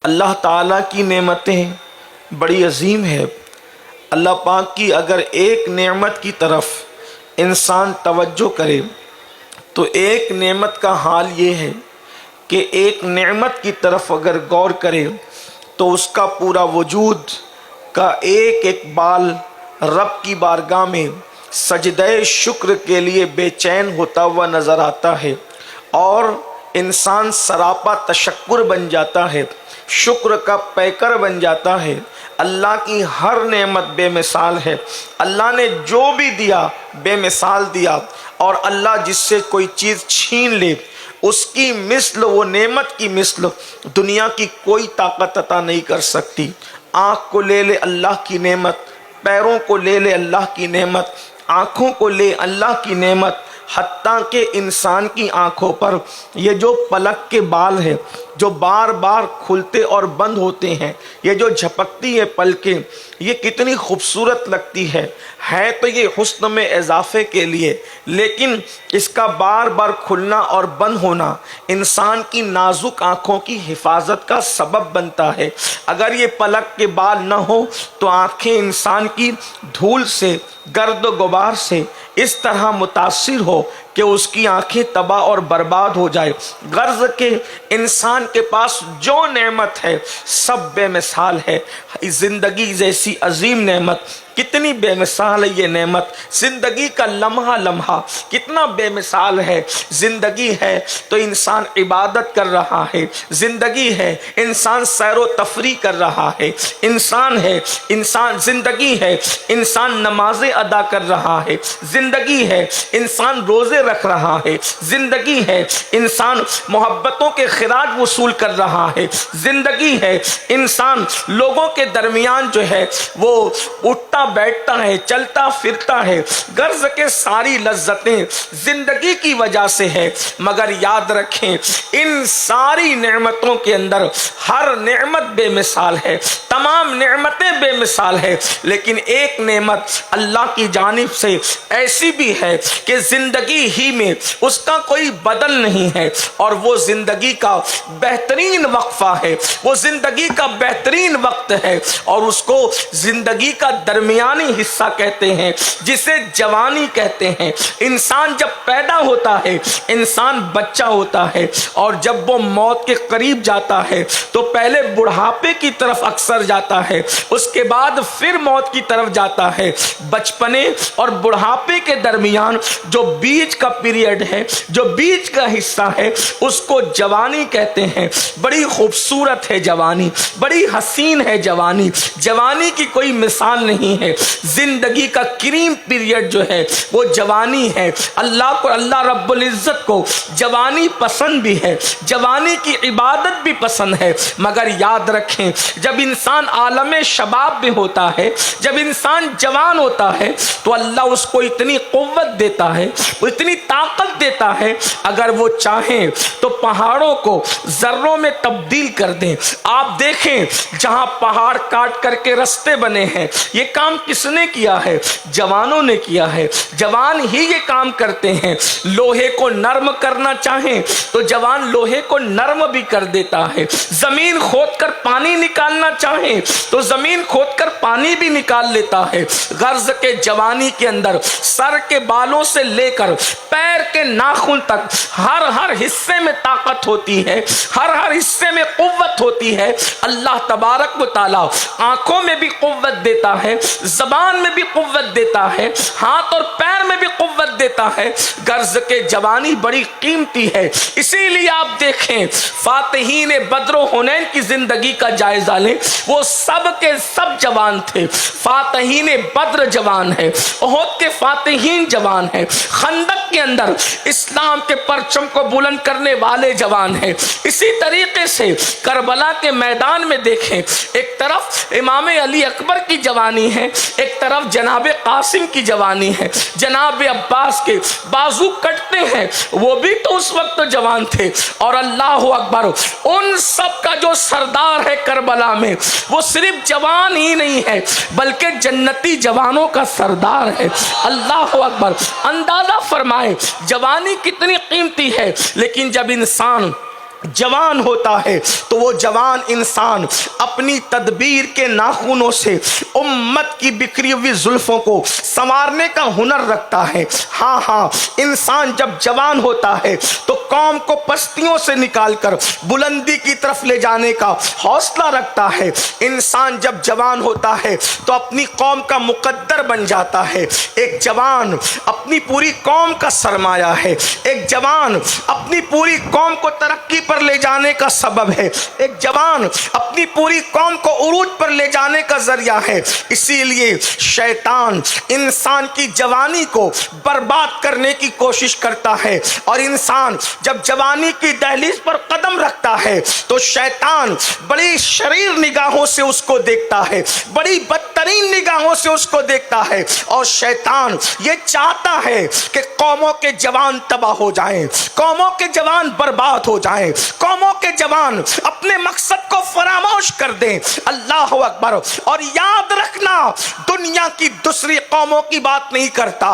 اللہ تعالیٰ کی نعمتیں بڑی عظیم ہے۔ اللہ پاک کی اگر ایک نعمت کی طرف انسان توجہ کرے تو ایک نعمت کا حال یہ ہے کہ ایک نعمت کی طرف اگر غور کرے تو اس کا پورا وجود کا ایک ایک بال رب کی بارگاہ میں سجدہ شکر کے لیے بے چین ہوتا ہوا نظر آتا ہے، اور انسان سراپا تشکر بن جاتا ہے، شکر کا پیکر بن جاتا ہے۔ اللہ کی ہر نعمت بے مثال ہے، اللہ نے جو بھی دیا بے مثال دیا، اور اللہ جس سے کوئی چیز چھین لے اس کی مثل، وہ نعمت کی مثل دنیا کی کوئی طاقت عطا نہیں کر سکتی۔ آنکھ کو لے لے اللہ کی نعمت، پیروں کو لے لے اللہ کی نعمت، آنکھوں کو لے اللہ کی نعمت، حتیٰ کہ انسان کی آنکھوں پر یہ جو پلک کے بال ہیں جو بار بار کھلتے اور بند ہوتے ہیں، یہ جو جھپکتی ہے پلکیں، یہ کتنی خوبصورت لگتی ہے تو یہ حسن میں اضافے کے لیے، لیکن اس کا بار بار کھلنا اور بند ہونا انسان کی نازک آنکھوں کی حفاظت کا سبب بنتا ہے۔ اگر یہ پلک کے بال نہ ہو تو آنکھیں انسان کی دھول سے، گرد و غبار سے اس طرح متاثر ہو کہ اس کی آنکھیں تباہ اور برباد ہو جائے۔ غرض کہ انسان کے پاس جو نعمت ہے سب بے مثال ہے۔ زندگی جیسی عظیم نعمت کتنی بے مثال ہے یہ نعمت، زندگی کا لمحہ لمحہ کتنا بے مثال ہے۔ زندگی ہے تو انسان عبادت کر رہا ہے، زندگی ہے انسان سیر و تفریح کر رہا ہے، انسان زندگی ہے انسان نمازیں ادا کر رہا ہے، زندگی ہے انسان روزے رکھ رہا ہے، زندگی ہے انسان محبتوں کے خراج وصول کر رہا ہے، زندگی ہے انسان لوگوں کے درمیان جو ہے وہ اٹھتا بیٹھتا ہے، چلتا پھرتا ہے۔ غرض کے ساری لذتیں زندگی کی وجہ سے ہے، مگر یاد رکھیں ان ساری نعمتوں کے اندر ہر نعمت بے مثال ہے، تمام نعمتیں بے مثال ہے، لیکن ایک نعمت اللہ کی جانب سے ایسی بھی ہے کہ زندگی ہی میں اس کا کوئی بدل نہیں ہے، اور وہ زندگی کا بہترین وقفہ ہے، وہ زندگی کا بہترین وقت ہے، اور اس کو زندگی کا درمیانی حصہ کہتے ہیں، جسے جوانی کہتے ہیں۔ انسان جب پیدا ہوتا ہے، انسان بچہ ہوتا ہے، اور جب وہ موت کے قریب جاتا ہے تو پہلے بڑھاپے کی طرف اکثر جاتا ہے، اس کے بعد پھر موت کی طرف جاتا ہے۔ بچپنے اور بڑھاپے کے درمیان جو بیچ کا پیریڈ ہے، جو بیچ کا حصہ ہے، اس کو جوانی کہتے ہیں۔ بڑی خوبصورت ہے جوانی، بڑی حسین ہے جوانی، جوانی کی کوئی مثال نہیں ہے۔ زندگی کا کریم پیریڈ جو ہے وہ جوانی ہے۔ اللہ رب العزت کو جوانی پسند بھی ہے، جوانی کی عبادت بھی پسند ہے، مگر یاد رکھیں جب انسان عالم شباب میں ہوتا ہے، جب انسان جوان ہوتا ہے تو اللہ اس کو اتنی قوت دیتا ہے، اتنی طاقت دیتا ہے، اگر وہ چاہیں تو پہاڑوں کو ذروں میں تبدیل کر دیں۔ آپ دیکھیں جہاں پہاڑ کاٹ کر کے رستے بنے ہیں، یہ کام کس نے کیا ہے؟ جوانوں نے کیا ہے، جوان ہی یہ کام کرتے ہیں۔ لوہے کو نرم کرنا چاہیں تو جوان لوہے کو نرم بھی کر دیتا ہے، زمین کھود کر پانی نکالنا چاہیں تو زمین کھود کر پانی بھی نکال لیتا ہے۔ غرض کے جوانی کے اندر سر کے بالوں سے لے کر پیر کے ناخن تک ہر حصے میں طاقت ہوتی ہے، ہر حصے میں قوت ہوتی ہے۔ اللہ تبارک و تعالی آنکھوں میں بھی قوت دیتا ہے، زبان میں بھی قوت دیتا ہے، ہاتھ اور پیر میں بھی قوت دیتا ہے۔ غرض کے جوانی بڑی قیمتی ہے، اسی لیے آپ دیکھیں فاتحین بدر و حنین کی زندگی کا جائزہ لیں، وہ سب کے سب جوان تھے۔ فاتحین بدر جوان ہے، احد کے فاتحین جوان ہیں، خندق کے اندر اسلام کے پرچم کو بلند کرنے والے جوان ہیں۔ اسی طریقے سے کربلا کے میدان میں دیکھیں، ایک طرف امام علی اکبر کی جوانی ہے، ایک طرف جناب قاسم کی جوانی ہے، جناب عباس کے بازو کٹتے ہیں، وہ بھی تو اس وقت جوان تھے۔ اور اللہ اکبر، ان سب کا جو سردار ہے کربلا میں، وہ صرف جوان ہی نہیں ہے بلکہ جنتی جوانوں کا سردار ہے۔ اللہ اکبر، اندازہ فرمائے جوانی کتنی قیمتی ہے، لیکن جب انسان جوان ہوتا ہے تو وہ جوان انسان اپنی تدبیر کے ناخنوں سے امت کی بکھری ہوئی زلفوں کو سنوارنے کا ہنر رکھتا ہے۔ ہاں انسان جب جوان ہوتا ہے تو قوم کو پستیوں سے نکال کر بلندی کی طرف لے جانے کا حوصلہ رکھتا ہے۔ انسان جب جوان ہوتا ہے تو اپنی قوم کا مقدر بن جاتا ہے۔ ایک جوان اپنی پوری قوم کا سرمایہ ہے، ایک جوان اپنی پوری قوم کو ترقی پر لے جانے کا سبب ہے، ایک جوان اپنی پوری قوم کو عروج پر لے جانے کا ذریعہ ہے۔ اسی لیے شیطان انسان کی جوانی کو برباد کرنے کی کوشش کرتا ہے، اور انسان جب جوانی کی دہلیز پر قدم رکھتا ہے تو شیطان بڑی شریر نگاہوں سے اس کو دیکھتا ہے، بڑی بدترین نگاہوں سے اس کو دیکھتا ہے، اور شیطان یہ چاہتا ہے کہ قوموں کے جوان تباہ ہو جائیں، قوموں کے جوان برباد ہو جائیں، قوموں کے جوان اپنے مقصد کو فراموش کر دیں۔ اللہ اکبر۔ اور یاد رکھنا، دنیا کی دوسری قوموں کی بات نہیں کرتا،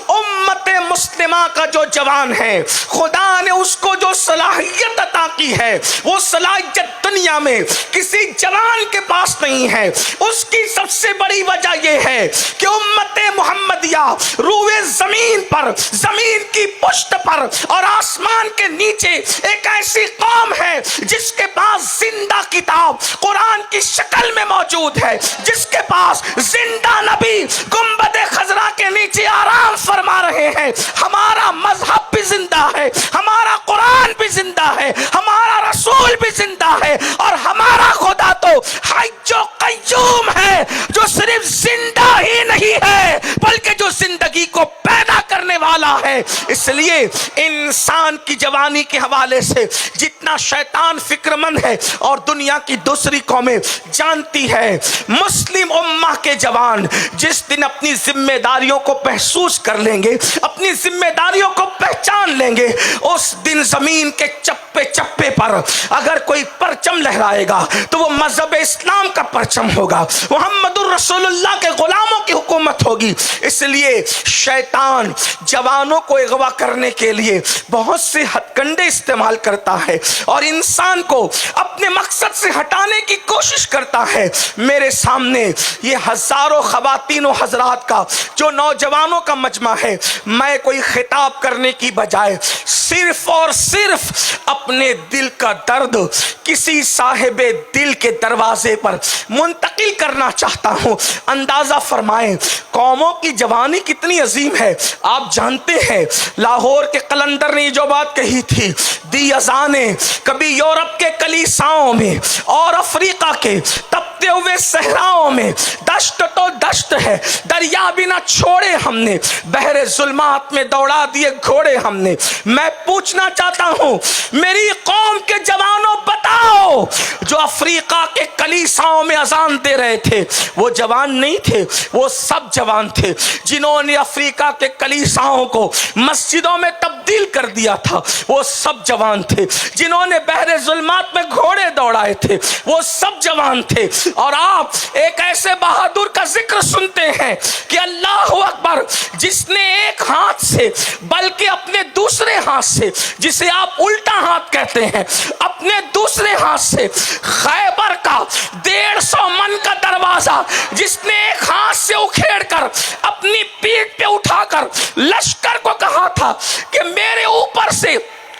امت مسلمہ کا جو جوان ہے خدا نے اس کو جو صلاحیت عطا کی ہے وہ صلاحیت دنیا میں کسی جوان کے پاس نہیں ہے۔ اس کی سب سے بڑی وجہ یہ ہے کہ امت محمدیہ روئے زمین پر، زمین کی پشت پر اور آسمان کے نیچے ایک ایسی قوم ہے جس کے پاس زندہ کتاب قرآن کی شکل میں موجود ہے، جس کے پاس زندہ نبی گنبد خضرا کے نیچے آرام فرما رہے ہیں۔ ہمارا مذہب بھی زندہ ہے، ہمارا قرآن بھی زندہ ہے، ہمارا رسول بھی زندہ ہے، اور ہمارا خدا تو حی و قیوم ہے، جو صرف زندہ ہی نہیں ہے بلکہ جو زندگی کو پیدا کرنے والا ہے۔ اس لیے انسان کی جوانی کے حوالے سے جتنا شیطان فکر مند ہے اور دنیا کی دوسری قومیں جانتی ہے، مسلم امہ کے جوان جس دن اپنی ذمہ داریوں کو محسوس کر لیں گے، اپنی ذمہ داریوں کو پہچان لیں گے، اس دن زمین کے چپے چپے پر اگر کوئی پرچم لہرائے گا تو وہ مذہب اسلام کا پرچم ہوگا، محمد الرسول اللہ کے غلاموں کی حکومت ہوگی۔ اس لیے شیطان جوانوں کو اغوا کرنے کے لیے بہت سے ہتھ کنڈے استعمال کرتا ہے اور انسان کو اپنے مقصد سے ہٹانے کی کوشش کرتا ہے۔ میرے سامنے یہ ہزاروں خواتین و حضرات کا جو نوجوانوں کا مجمع ہے، میں کوئی خطاب کرنے کی بجائے صرف اور صرف اپنے دل کا درد کسی صاحب دل کے دروازے پر منتقل کرنا چاہتا ہوں۔ اندازہ فرمائیں قوموں کی جوانی کتنی عظیم ہے۔ آپ جانتے ہیں لاہور کے قلندر نے جو بات کہی تھی، دی اذانیں کبھی یورپ کے کلیساؤں میں اور افریقہ کے تپتے ہوئے صحراؤں میں، دشت تو دشت ہے، دریا بھی نہ چھوڑے ہم نے، بحر ظلمات میں دوڑا دیے گھوڑے ہم نے۔ میں پوچھنا چاہتا ہوں میری قوم کے جوانوں، بتاؤ جو افریقہ کے کلیساؤں میں اذان دے رہے تھے وہ جوان نہیں تھے؟ وہ سب جوان تھے جنہوں نے افریقہ کے کلیساؤں کو مسجدوں میں تبدیل کر دیا تھا، وہ سب جوان تھے جنہوں نے بحر ظلمات میں گھوڑے دوڑائے تھے، وہ سب جوان تھے۔ اور آپ ایک ایسے بہادر کا ذکر سنتے ہیں کہ اللہ اکبر، جس نے ایک ہاتھ سے بلکہ اپنے دوسرے ہاتھ سے، جسے آپ الٹا ہاتھ کہتے ہیں، اپنے دوسرے ہاتھ سے خیبر کا 150 من کا دروازہ جس نے ایک ہاتھ سے اکھیڑ کر اپنی پیٹھ پہ اٹھا کر لشکر کو کہا تھا کہ میرے اوپر سے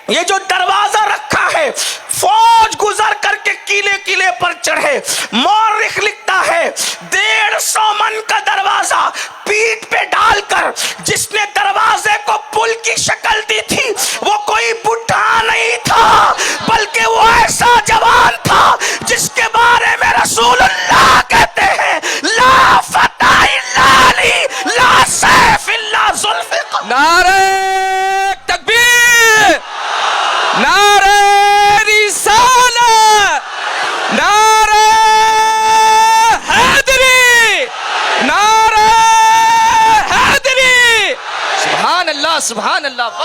یہ جو دروازہ رکھا ہے فوج گزر کر کے قلعے قلعے پر چڑھے۔ مورخ لکھتا ہے 150 من کا دروازہ پیٹھ پہ ڈال کر جس نے دروازے کو پل کی شکل دی تھی وہ کوئی بڈھا نہیں تھا بلکہ وہ ایسا جوان تھا جس کے بارے میں رسول اللہ کہتے ہیں لا فتح الا علی، لا سیف الا ذوالفقار۔ نعرہ تکبیر، نعرہ رسالت، نعرہ حیدری، نعرہ حیدری۔ سبحان اللہ، سبحان اللہ۔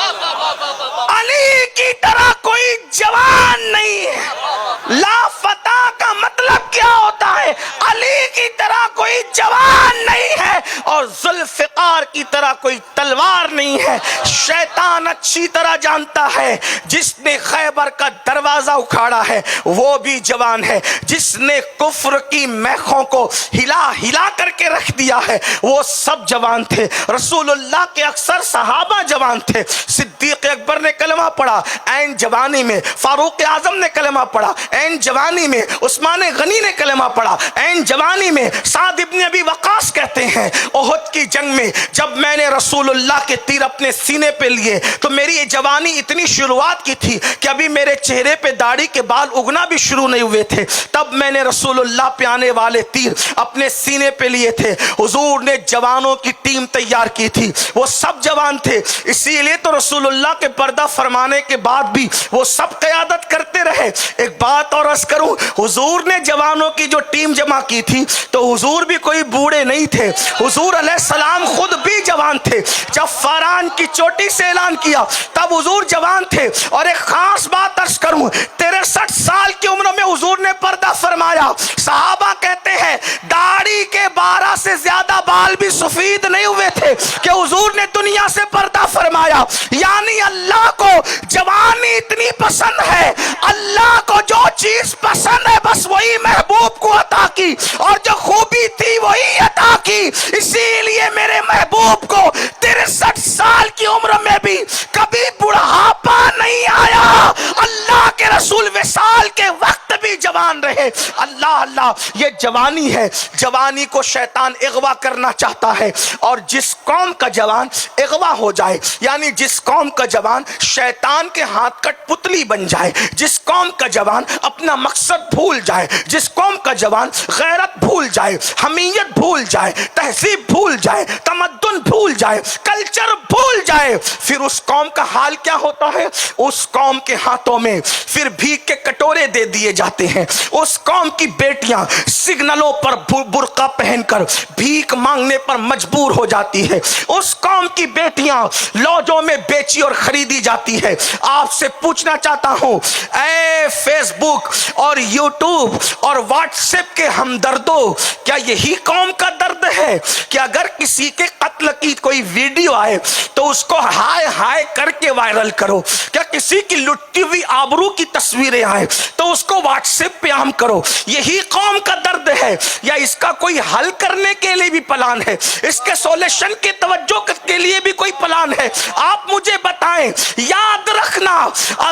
علی کی طرح کوئی جوان نہیں ہے۔ لا فتح کا مطلب کیا ہوتا ہے؟ علی کی طرح کوئی جوان نہیں ہے اور ذوالفقار کی طرح کوئی تلوار نہیں ہے. شیطان اچھی طرح جانتا ہے جس نے خیبر کا دروازہ اکھاڑا ہے وہ بھی جوان ہے, جس نے کفر کی میخوں کو ہلا ہلا کر کے رکھ دیا ہے وہ سب جوان تھے. رسول اللہ کے اکثر صحابہ جوان تھے. صدیق اکبر نے کلمہ پڑھا عین جوانی میں, فاروق اعظم نے کلمہ پڑھا عین جوانی میں, عثمان غنی نے کلمہ پڑھا عین جوانی میں. سعد ابن ابی وقاص کہتے ہیں احد کی جنگ میں جب میں نے رسول اللہ کے تیر اپنے سینے پہ لیے تو میری یہ جوانی اتنی شروعات کی تھی کہ ابھی میرے چہرے پہ داڑھی کے بال اگنا بھی شروع نہیں ہوئے تھے, تب میں نے رسول اللہ پہ آنے والے تیر اپنے سینے پہ لیے تھے. حضور نے جوانوں کی ٹیم تیار کی تھی, وہ سب جوان تھے, اسی لیے تو رسول اللہ کے پردہ فرمانے کے بعد بھی وہ سب قیادت کرتے رہے. ایک بات اور عرض کروں, حضور نے جوانوں کی جو ٹیم جمع کی تھی تو حضور بھی کوئی بوڑھے نہیں تھے, حضور علیہ السلام خود بھی جوان تھے. جب فاران کی چوٹی سے اعلان کیا تب حضور جوان تھے. اور ایک خاص بات عرض کروں, 63 سال کی عمر میں حضور نے پردہ فرمایا. صحابہ کہتے ہیں داڑھی کے 12 سے زیادہ بال بھی سفید نہیں ہوئے تھے کہ حضور نے دنیا سے پردہ فرمایا. یعنی اللہ کو جوانی اتنی پسند ہے, اللہ کو جو چیز پسند ہے بس وہی محبوب کو عطا کی, اور جو خوبی تھی وہی عطا کی. اسی لیے میرے محبوب کو 63 سال کی عمر میں بھی کبھی بڑھاپا نہیں آیا. اللہ کے رسول وصال کے وقت بھی جوان رہے. اللہ اللہ, یہ جوانی ہے. جوانی کو شیطان اغوا کرنا چاہتا ہے, اور جس قوم کا جوان اغوا ہو جائے, یعنی جس قوم کا جوان شیطان کے ہاتھ کٹ پتلی بن جائے, جس قوم کا جوان اپنا مقصد بھول جائے, جس قوم کا جوان غیرت بھول جائے, حمیت بھول جائے, تہذیب بھول جائے, تمدن بھول جائے, کلچر بھول جائے, پھر اس قوم کا حال کیا ہوتا ہے؟ اس قوم کے ہاتھوں میں پھر بھیک کے کٹورے دے دیے جاتے ہیں. اس قوم کی بیٹیاں سگنلوں پر برقع پہن کر بھیک مانگنے پر مجبور ہو جاتی ہے. اس قوم کی بیٹیاں لوجوں میں بیچی اور خریدی جاتی ہے. آپ سے پوچھنا چاہتا ہوں, اے فیس بک اور یوٹیوب اور واٹس ایپ کے ہمدردوں, کیا یہی قوم کا درد ہے کہ اگر کسی کے قتل کی کوئی ویڈیو آئے تو اس کو ہائے ہائے کر کے وائرل کرو؟ کیا کسی کی لٹی ہوئی آبرو کی تصویریں آئے تو اس کو واٹس ایپ پہ عام کرو؟ یہی قوم کا درد ہے, یا اس کا کوئی حل کرنے کے لیے بھی پلان ہے, اس کے سولوشن کی توجہ کے لیے بھی کوئی پلان ہے؟ آپ مجھے بتائیں. یاد رکھنا,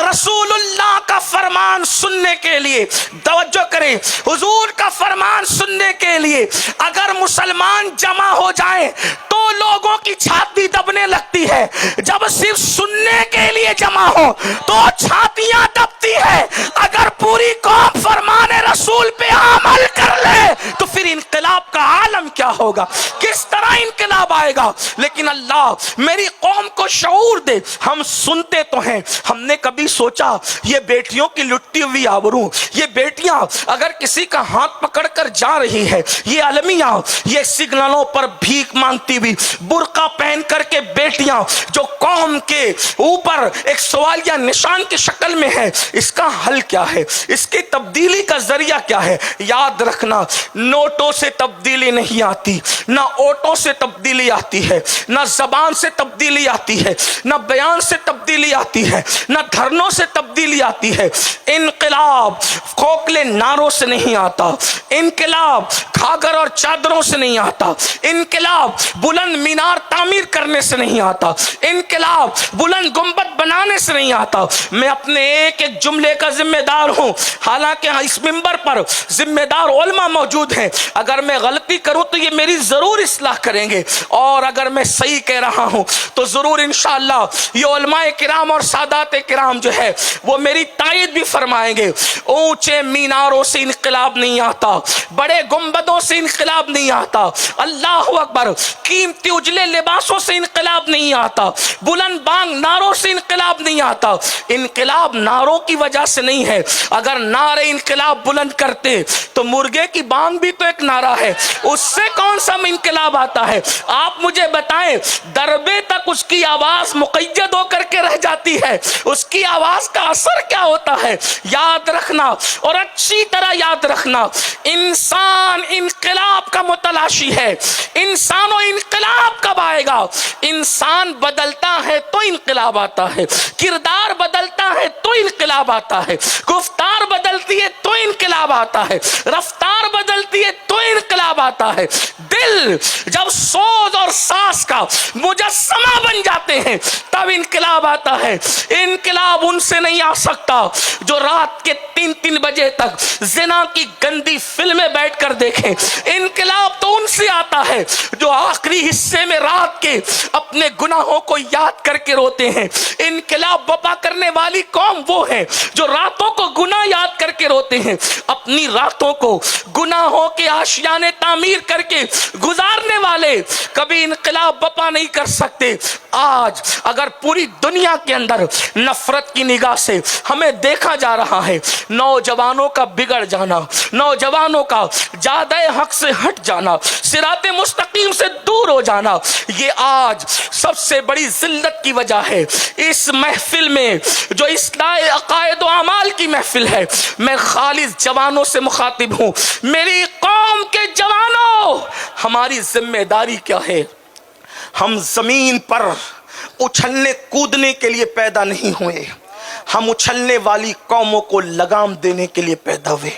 رسول اللہ کا فرمان سننے کے لیے توجہ کریں, حضور کا فرمان سننے کے لیے اگر مسلمان جمع ہو جائیں تو لوگوں کی چھاتی دبنے لگتی ہے, جب صرف سننے کے لیے جمع ہو تو چھاتیاں دبتی ہے. اگر پوری قوم فرمان رسول پہ عمل کر لے تو پھر انقلاب کا عالم کیا ہوگا, کس طرح انقلاب آئے گا. لیکن اللہ میری قوم کو شعور دے. ہم سنتے تو ہیں, ہم نے کبھی سوچا یہ بیٹیوں کی لٹی ہوئی آبرو, یہ بیٹیاں اگر کسی کا ہاتھ پکڑ کر جا رہی ہے, یہ المیاں یہ سگنلوں پر بھیک مانگتی ہوئی برقع پہن کر کے بیٹیاں جو قوم کے اوپر ایک سوالیہ نشان کی شکل میں ہے, اس کا حل کیا ہے, اس کی تبدیلی کا ذریعہ کیا ہے؟ یاد رکھنا, نوٹوں سے تبدیلی نہیں آتی, نہ اوٹوں سے تبدیلی آتی ہے, نہ زبان سے تبدیلی آتی ہے, نہ بیان سے تبدیلی آتی ہے, نہ دھرنوں سے تبدیلی آتی ہے. انقلاب کھوکھلے نعروں سے نہیں آتا, انقلاب گھاگھر اور چادروں سے نہیں آتا, انقلاب بلند مینار تعمیر کرنے سے نہیں آتا, انقلاب بلند گنبد بنانے سے نہیں آتا. میں اپنے ایک ایک جملے کا ذمہ دار ہوں, حالانکہ اس منبر پر ذمہ دار علماء موجود ہیں. اگر میں غلطی کروں تو یہ میری ضرور اصلاح کریں گے, اور اگر میں صحیح کہہ رہا ہوں تو ضرور انشاءاللہ یہ علماء کرام اور سادات کرام جو ہے وہ میری تائید بھی فرمائیں گے. اونچے میناروں سے انقلاب نہیں آتا, بڑے گنبدوں سے انقلاب نہیں آتا, اللہ اکبر, قیمتی اجلے لباسوں سے انقلاب نہیں آتا, بلند بانگ نعروں سے انقلاب نہیں آتا. انقلاب نعروں کی وجہ سے نہیں ہے. اگر نعرے انقلاب بلند کرتے تو مرغے کی بانگ بھی تو ایک نعرہ ہے, اس سے کون سا انقلاب آتا ہے؟ آپ مجھے بتائیں, دربے تک اس کی آواز مقید ہو کر کے رہ جاتی ہے, اس کی آواز کا اثر کیا ہوتا ہے؟ یاد رکھنا, اور اچھی طرح یاد رکھنا, انسان انقلاب کا متلاشی ہے. انسان و انقلاب کب آئے گا؟ انسان بدلتا ہے تو انقلاب آتا ہے، کردار بدلتا ہے تو انقلاب آتا ہے، گفتار بدلتی ہے تو انقلاب آتا ہے، رفتار بدلتی ہے تو انقلاب آتا ہے. دل جب سوز اور ساز کا مجسمہ بن جاتے ہیں تب انقلاب آتا ہے. انقلاب ان سے نہیں آ سکتا جو رات کے 3 بجے تک زنا کی گندی فلمیں بیٹھ کر دیکھیں. انقلاب تو ان سے آتا ہے جو آخری حصے میں رات کے اپنے گناہوں کو یاد کر کے روتے ہیں. انقلاب بپا کرنے والی قوم وہ ہے جو راتوں کو گناہ یاد کر کے روتے ہیں. اپنی راتوں کو گناہوں کے آشیانے تعمیر کر کے گزارنے والے کبھی انقلاب بپا نہیں کر سکتے. آج اگر پوری دنیا کے اندر نفرت کی نگاہ سے ہمیں دیکھا جا رہا ہے، نوجوانوں کا بگڑ جانا، نوجوانوں کا جادہ حق سے ہٹ جانا، صراط مستقیم سے دور ہو جانا، یہ آج سب سے بڑی ذلت کی وجہ ہے. اس محفل میں جو اصلاح عقائد و اعمال کی محفل ہے، میں خالص جوانوں سے مخاطب ہوں. میری قوم کے جوانوں، ہماری ذمہ داری کیا ہے؟ ہم زمین پر اچھلنے کودنے کے لیے پیدا نہیں ہوئے، ہم اچھلنے والی قوموں کو لگام دینے کے لیے پیدا ہوئے.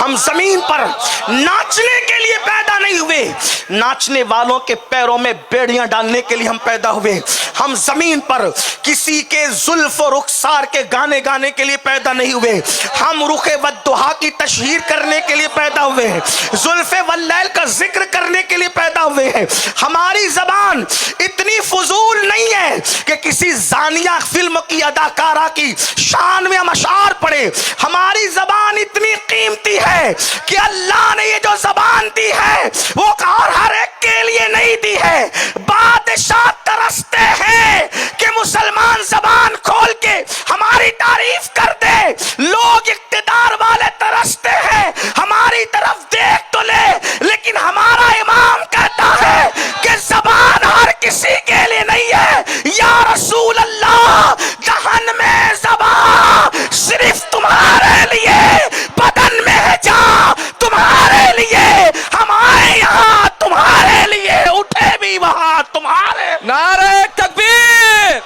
ہم زمین پر ناچنے کے لیے پیدا نہیں ہوئے، ناچنے والوں کے پیروں میں بیڑیاں ڈالنے کے لیے ہم پیدا ہوئے. ہم زمین پر کسی کے زلف و رخسار کے گانے گانے کے لیے پیدا نہیں ہوئے، ہم رخ والضحیٰ کی تشہیر کرنے کے لیے پیدا ہوئے ہیں، زلف واللیل کا ذکر کرنے کے لیے پیدا ہوئے ہیں. ہماری زبان اتنی فضول نہیں ہے کہ کسی زانیہ فلم کی اداکارہ کی شان میں ہم اشعار پڑھے. ہماری زبان اتنی قیمتی ہے کہ اللہ نے یہ جو زبان دی ہے وہ ہر ایک کے لیے نہیں دی ہے. بادشاہ ترستے ہیں کہ مسلمان زبان کھول کے ہماری تعریف کر دے، لوگ اقتدار والے ترستے ہیں ہماری طرف دیکھ تو لے، لیکن ہمارا امام کہتا ہے کہ زبان ہر کسی کے لیے نہیں ہے. یا رسول اللہ، جہن میں زبان صرف تمہارے لیے، بدن میں ہے جان تمہارے لیے. ہم آئے یہاں تمہارے لیے، اٹھے بھی وہاں تمہارے. نعرہ تکبیر،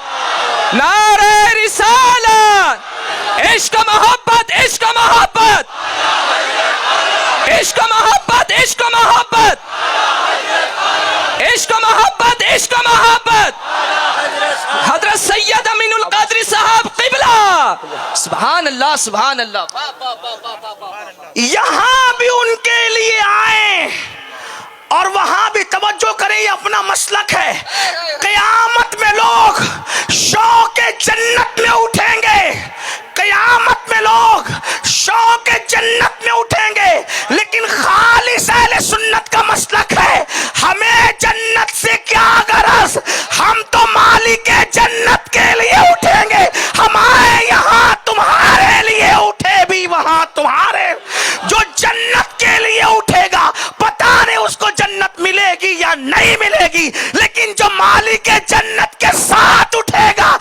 نعرہ رسالت، عشق محبت، عشق محبت، عشق محبت، عشق محبت، عشق محبت، عشق محبت. حضرت سید امین القادری صاحب قبلہ. سبحان اللہ، سبحان اللہ. یہاں بھی ان کے لیے آئیں اور وہاں بھی توجہ کریں، یہ اپنا مسلک ہے. قیامت میں لوگ شوق جنت میں اٹھیں گے، قیامت میں لوگ شوق جنت میں اٹھیں گے، لیکن خالص اہل سنت کا مسلک ہے ہمیں جنت سے کیا غرض، ہم تو مالک جنت کے لیے اٹھیں گے. ہم آئے یہاں تمہارے لیے، اٹھے بھی وہاں تمہارے. جو جنت کے لیے اٹھے گا پتہ نہیں اس کو جنت ملے گی یا نہیں ملے گی، لیکن جو مالک جنت کے ساتھ اٹھے گا